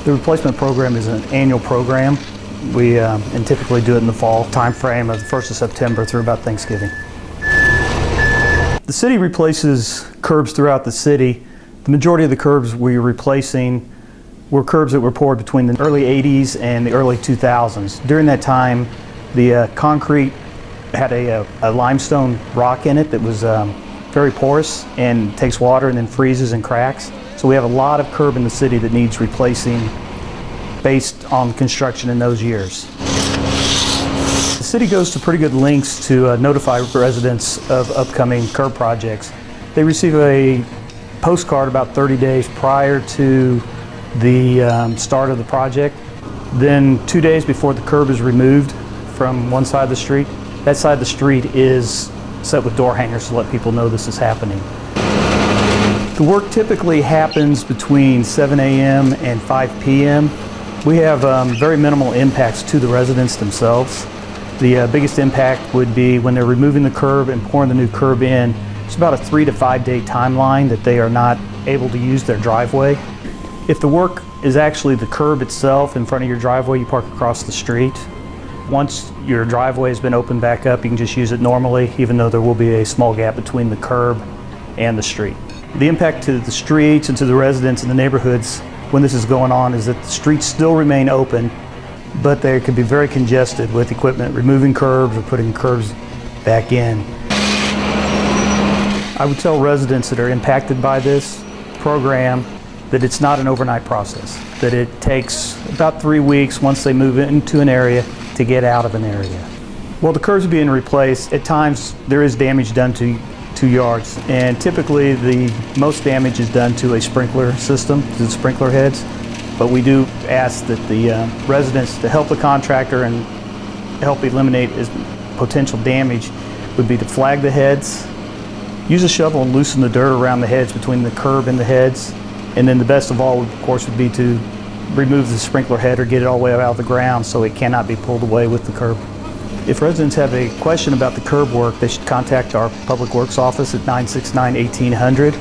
The replacement program is an annual program. We and typically do it in the fall time frame of the 1st of September through about Thanksgiving. The city replaces curbs throughout the city. The majority of the curbs we're replacing were curbs that were poured between the early 80s and the early 2000s. During that time, the concrete had a limestone rock in it that was very porous and takes water and then freezes and cracks. So we have a lot of curb in the city that needs replacing based on construction in those years. The city goes to pretty good lengths to notify residents of upcoming curb projects. They receive a postcard about 30 days prior to the start of the project. Then 2 days before the curb is removed from one side of the street, that side of the street is set with door hangers to let people know this is happening. The work typically happens between 7 a.m. and 5 p.m. We have very minimal impacts to the residents themselves. The biggest impact would be when they're removing the curb and pouring the new curb in. It's about a 3 to 5 day timeline that they are not able to use their driveway. If the work is actually the curb itself in front of your driveway, you park across the street. Once your driveway has been opened back up, you can just use it normally, even though there will be a small gap between the curb and the street. The impact to the streets and to the residents in the neighborhoods when this is going on is that the streets still remain open, but they could be very congested with equipment removing curbs or putting curbs back in. I would tell residents that are impacted by this program that it's not an overnight process, that it takes about 3 weeks once they move into an area to get out of an area. While the curbs are being replaced, at times there is damage done to yards, and typically the most damage is done to a sprinkler system, to the sprinkler heads. But we do ask that the residents, to help the contractor and help eliminate potential damage, would be to flag the heads, use a shovel and loosen the dirt around the heads between the curb and the heads, and then the best of all, of course, would be to remove the sprinkler head or get it all the way out of the ground so it cannot be pulled away with the curb. If residents have a question about the curb work, they should contact our Public Works office at 969-1800.